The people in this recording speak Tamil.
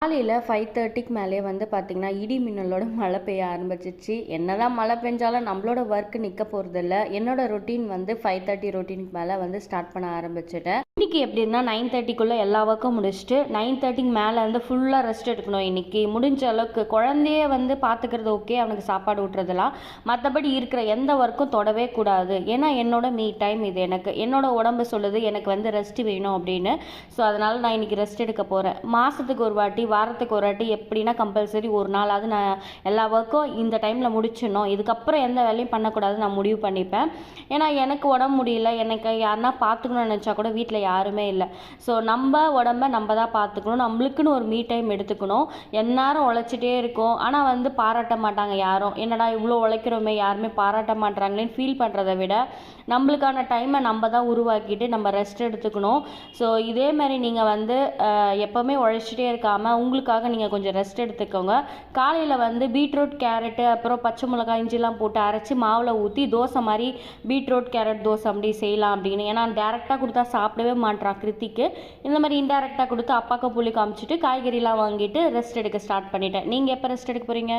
காலையில் 5:30க்கு மேலே வந்து பார்த்திங்கன்னா இடி மின்னலோட மழை பெய்ய ஆரம்பிச்சிச்சு. என்னதான் மழை பெஞ்சாலும் நம்மளோட ஒர்க்கு நிற்க போகிறதில்ல. என்னோட ரொட்டீன் வந்து 5:30 ரொட்டீனுக்கு மேலே வந்து ஸ்டார்ட் பண்ண ஆரம்பிச்சிட்டேன். இன்றைக்கி எப்படின்னா 9:30க்குள்ளே எல்லா ஒர்க்கும் முடிச்சுட்டு 9:30க்கு மேலே வந்து ஃபுல்லாக ரெஸ்ட் எடுக்கணும். இன்றைக்கி முடிஞ்ச அளவுக்கு குழந்தைய வந்து பார்த்துக்கிறது ஓகே, அவனுக்கு சாப்பாடு ஊட்டுறதுலாம். மற்றபடி இருக்கிற எந்த ஒர்க்கும் தொடவே கூடாது. ஏன்னா என்னோட மீ டைம் இது. என்னோட உடம்பு சொல்லுது எனக்கு வந்து ரெஸ்ட் வேணும் அப்படின்னு. ஸோ அதனால் நான் இன்றைக்கி ரெஸ்ட் எடுக்க போகிறேன். மாதத்துக்கு ஒரு வாட்டி வாரத்துக்கு ஒரு வாட்டி எப்படின்னா கம்பல்சரி ஒரு நாளாவது நான் எல்லா ஒர்க்கும் இந்த டைமில் முடிச்சிடணும், இதுக்கப்புறம் எந்த வேலையும் பண்ணக்கூடாது நான் முடிவு பண்ணிப்பேன். ஏன்னா எனக்கு உடம்பு முடியல, எனக்கு யாருன்னா பார்த்துக்கணும்னு நினச்சா கூட வீட்டில் யாருமே இல்லை. ஸோ நம்ம உடம்ப நம்ம தான் பார்த்துக்கணும். நம்மளுக்குன்னு ஒரு மீ டைம் எடுத்துக்கணும். எந்நேரம் உழைச்சிட்டே இருக்கும், ஆனால் வந்து பாராட்ட மாட்டாங்க யாரும். என்னடா இவ்வளோ உழைக்கிறோமே யாருமே பாராட்ட மாட்டாங்களேன்னு ஃபீல் பண்ணுறதை விட நம்மளுக்கான டைமை நம்ம தான் உருவாக்கிட்டு நம்ம ரெஸ்ட் எடுத்துக்கணும். ஸோ இதே மாதிரி நீங்கள் வந்து எப்போவுமே உழைச்சிட்டே இருக்காமல் உங்களுக்காக நீங்கள் கொஞ்சம் ரெஸ்ட் எடுத்துக்கோங்க. காலையில் வந்து பீட்ரூட் கேரட்டு அப்புறம் பச்சை மிளகாய் இஞ்சிலாம் போட்டு அரைச்சி மாவில் ஊற்றி தோசை மாதிரி பீட்ரூட் கேரட் தோசை அப்படி செய்யலாம் அப்படின்னு. ஏன்னா டேரெக்டாக கொடுத்தா சாப்பிடவே மாட்டான் கிருத்திக்கு. இந்த மாதிரி இன்டேரக்டாக கொடுத்து அப்பாவுக்கு புளி காமிச்சிட்டு காய்கறிலாம் வாங்கிட்டு ரெஸ்ட் எடுக்க ஸ்டார்ட் பண்ணிட்டேன். நீங்கள் எப்போ ரெஸ்ட் எடுக்க போகிறீங்க?